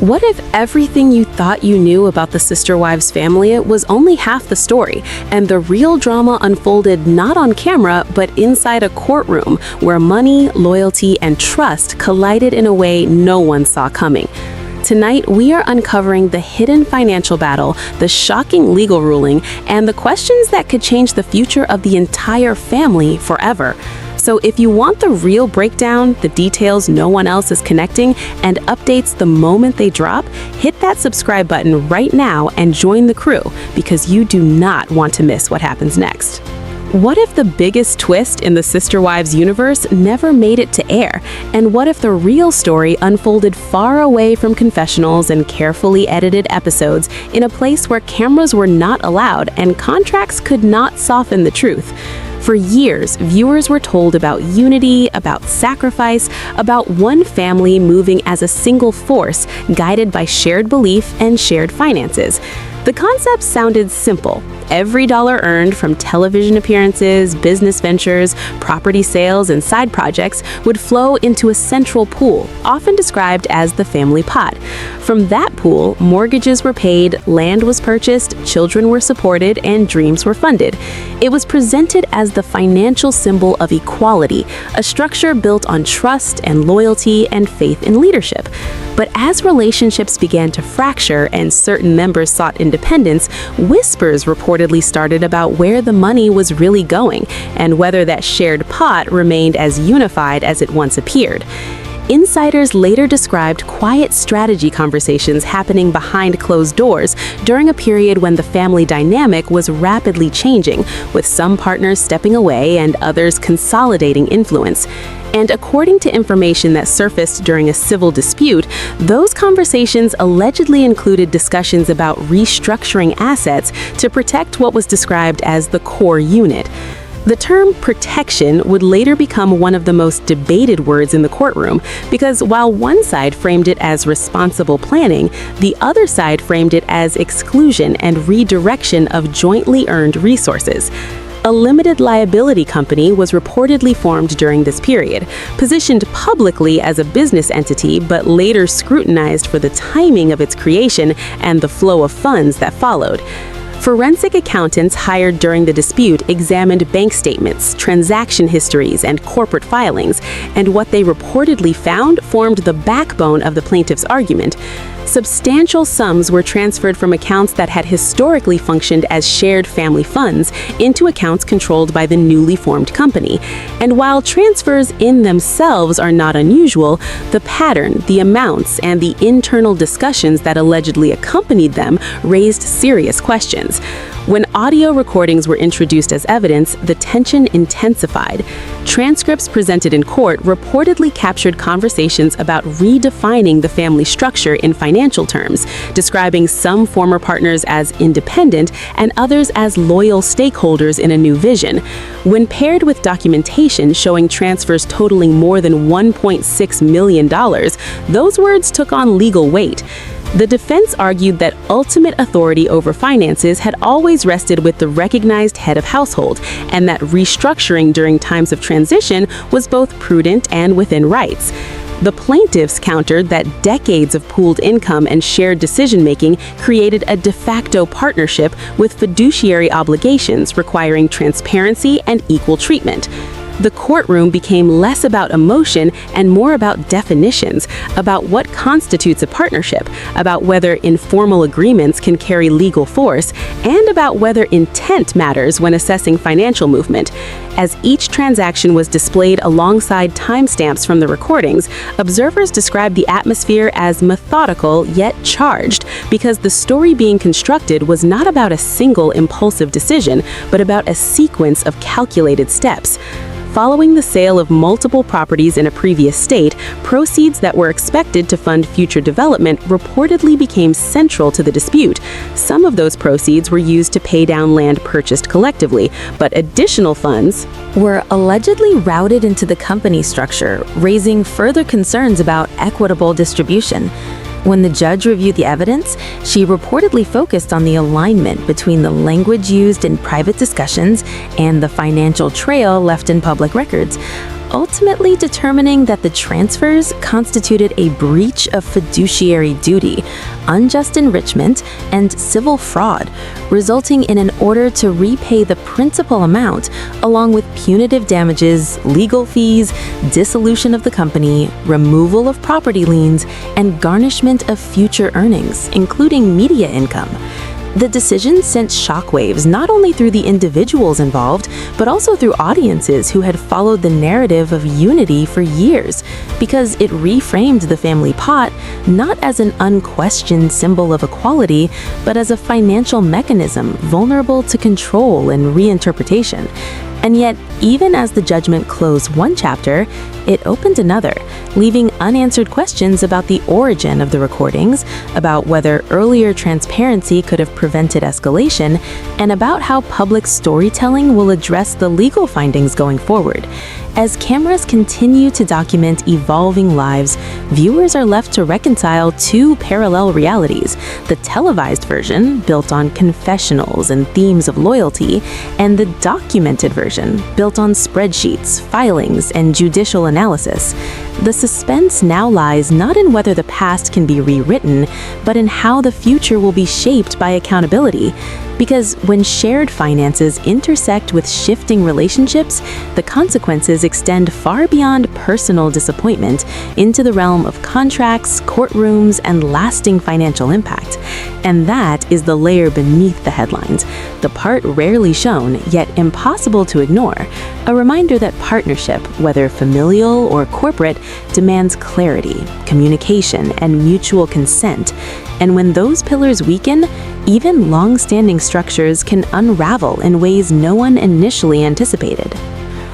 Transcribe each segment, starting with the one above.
What if everything you thought you knew about the sister wives family was only half the story, and the real drama unfolded not on camera, but inside a courtroom where money, loyalty, and trust collided in a way no one saw coming? Tonight, we are uncovering the hidden financial battle, the shocking legal ruling, and the questions that could change the future of the entire family forever. So if you want the real breakdown, the details no one else is connecting, and updates the moment they drop, hit that subscribe button right now and join the crew, because you do not want to miss what happens next. What if the biggest twist in the Sister Wives universe never made it to air? And what if the real story unfolded far away from confessionals and carefully edited episodes in a place where cameras were not allowed and contracts could not soften the truth? For years, viewers were told about unity, about sacrifice, about one family moving as a single force, guided by shared belief and shared finances. The concept sounded simple. Every dollar earned from television appearances, business ventures, property sales, and side projects would flow into a central pool, often described as the family pot. From that pool, mortgages were paid, land was purchased, children were supported, and dreams were funded. It was presented as the financial symbol of equality, a structure built on trust and loyalty and faith in leadership. But as relationships began to fracture and certain members sought independence, whispers reportedly started about where the money was really going and whether that shared pot remained as unified as it once appeared. Insiders later described quiet strategy conversations happening behind closed doors during a period when the family dynamic was rapidly changing, with some partners stepping away and others consolidating influence. And according to information that surfaced during a civil dispute, those conversations allegedly included discussions about restructuring assets to protect what was described as the core unit. The term protection would later become one of the most debated words in the courtroom because while one side framed it as responsible planning, the other side framed it as exclusion and redirection of jointly earned resources. A limited liability company was reportedly formed during this period, positioned publicly as a business entity but later scrutinized for the timing of its creation and the flow of funds that followed. Forensic accountants hired during the dispute examined bank statements, transaction histories, and corporate filings, and what they reportedly found formed the backbone of the plaintiff's argument. Substantial sums were transferred from accounts that had historically functioned as shared family funds into accounts controlled by the newly formed company. And while transfers in themselves are not unusual, the pattern, the amounts, and the internal discussions that allegedly accompanied them raised serious questions. When audio recordings were introduced as evidence, the tension intensified. Transcripts presented in court reportedly captured conversations about redefining the family structure in financial terms, describing some former partners as independent and others as loyal stakeholders in a new vision. When paired with documentation showing transfers totaling more than $1.6 million, those words took on legal weight. The defense argued that ultimate authority over finances had always rested with the recognized head of household, and that restructuring during times of transition was both prudent and within rights. The plaintiffs countered that decades of pooled income and shared decision-making created a de facto partnership with fiduciary obligations requiring transparency and equal treatment. The courtroom became less about emotion and more about definitions, about what constitutes a partnership, about whether informal agreements can carry legal force, and about whether intent matters when assessing financial movement. As each transaction was displayed alongside timestamps from the recordings, observers described the atmosphere as methodical yet charged, because the story being constructed was not about a single impulsive decision, but about a sequence of calculated steps. Following the sale of multiple properties in a previous state, proceeds that were expected to fund future development reportedly became central to the dispute. Some of those proceeds were used to pay down land purchased collectively, but additional funds were allegedly routed into the company structure, raising further concerns about equitable distribution. When the judge reviewed the evidence, she reportedly focused on the alignment between the language used in private discussions and the financial trail left in public records. ultimately determining that the transfers constituted a breach of fiduciary duty, unjust enrichment, and civil fraud, resulting in an order to repay the principal amount along with punitive damages, legal fees, dissolution of the company, removal of property liens, and garnishment of future earnings, including media income. The decision sent shockwaves not only through the individuals involved, but also through audiences who had followed the narrative of unity for years, because it reframed the family pot not as an unquestioned symbol of equality, but as a financial mechanism vulnerable to control and reinterpretation. And yet, even as the judgment closed one chapter, it opened another, leaving unanswered questions about the origin of the recordings, about whether earlier transparency could have prevented escalation, and about how public storytelling will address the legal findings going forward. As cameras continue to document evolving lives, viewers are left to reconcile two parallel realities: the televised version, built on confessionals and themes of loyalty, and the documented version, built on spreadsheets, filings, and judicial analysis. The suspense now lies not in whether the past can be rewritten, but in how the future will be shaped by accountability. Because when shared finances intersect with shifting relationships, the consequences extend far beyond personal disappointment into the realm of contracts, courtrooms, and lasting financial impact. And that is the layer beneath the headlines, the part rarely shown, yet impossible to ignore. A reminder that partnership, whether familial or corporate, demands clarity, communication, and mutual consent. And when those pillars weaken, even long-standing structures can unravel in ways no one initially anticipated.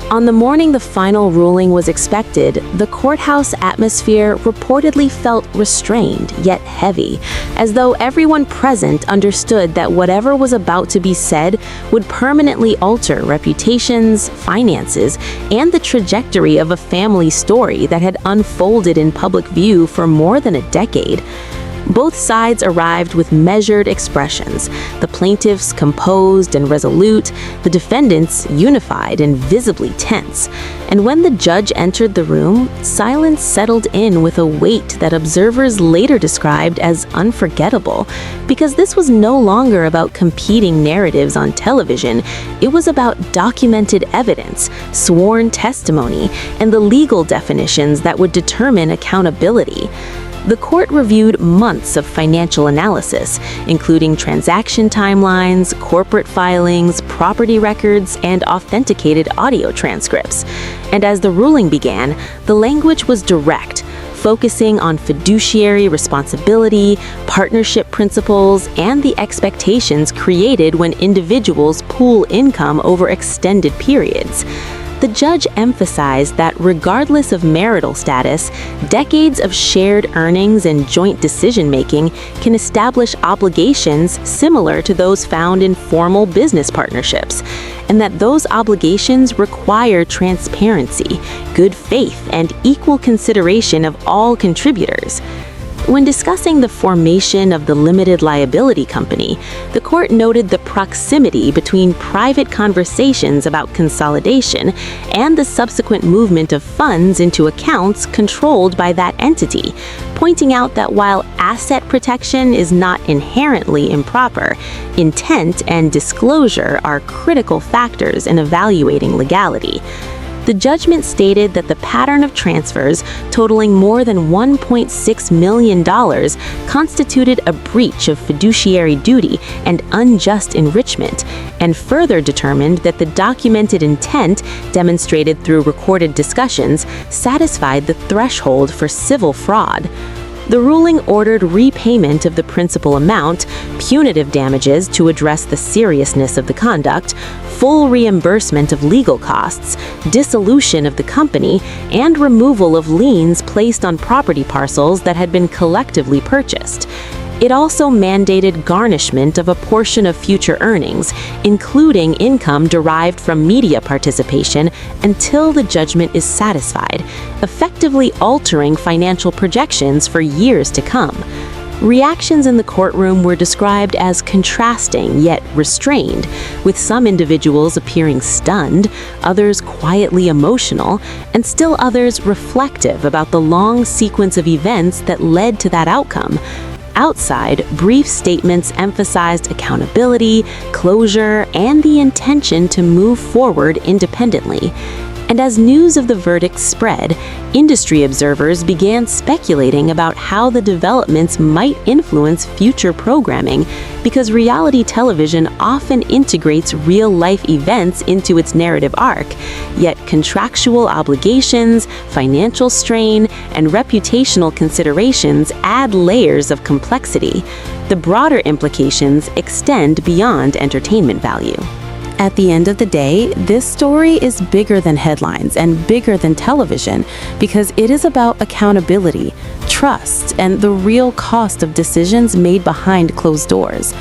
On the morning the final ruling was expected, the courthouse atmosphere reportedly felt restrained, yet heavy, as though everyone present understood that whatever was about to be said would permanently alter reputations, finances, and the trajectory of a family story that had unfolded in public view for more than a decade. Both sides arrived with measured expressions, the plaintiffs composed and resolute, the defendants unified and visibly tense. And when the judge entered the room, silence settled in with a weight that observers later described as unforgettable, because this was no longer about competing narratives on television. It was about documented evidence, sworn testimony, and the legal definitions that would determine accountability. The court reviewed months of financial analysis, including transaction timelines, corporate filings, property records, and authenticated audio transcripts. And as the ruling began, the language was direct, focusing on fiduciary responsibility, partnership principles, and the expectations created when individuals pool income over extended periods. The judge emphasized that regardless of marital status, decades of shared earnings and joint decision-making can establish obligations similar to those found in formal business partnerships, and that those obligations require transparency, good faith, and equal consideration of all contributors. When discussing the formation of the limited liability company, the court noted the proximity between private conversations about consolidation and the subsequent movement of funds into accounts controlled by that entity, pointing out that while asset protection is not inherently improper, intent and disclosure are critical factors in evaluating legality. The judgment stated that the pattern of transfers totaling more than $1.6 million constituted a breach of fiduciary duty and unjust enrichment, and further determined that the documented intent demonstrated through recorded discussions satisfied the threshold for civil fraud. The ruling ordered repayment of the principal amount, punitive damages to address the seriousness of the conduct, full reimbursement of legal costs, dissolution of the company, and removal of liens placed on property parcels that had been collectively purchased. It also mandated garnishment of a portion of future earnings, including income derived from media participation, until the judgment is satisfied, effectively altering financial projections for years to come. Reactions in the courtroom were described as contrasting yet restrained, with some individuals appearing stunned, others quietly emotional, and still others reflective about the long sequence of events that led to that outcome. Outside, brief statements emphasized accountability, closure, and the intention to move forward independently. And as news of the verdict spread, industry observers began speculating about how the developments might influence future programming, because reality television often integrates real-life events into its narrative arc, yet contractual obligations, financial strain, and reputational considerations add layers of complexity. The broader implications extend beyond entertainment value. At the end of the day, this story is bigger than headlines and bigger than television because it is about accountability, trust, and the real cost of decisions made behind closed doors.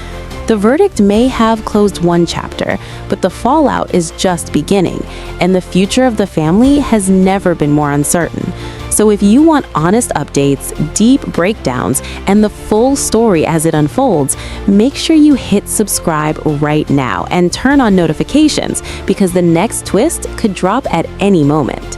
The verdict may have closed one chapter, but the fallout is just beginning, and the future of the family has never been more uncertain. So if you want honest updates, deep breakdowns, and the full story as it unfolds, make sure you hit subscribe right now and turn on notifications because the next twist could drop at any moment.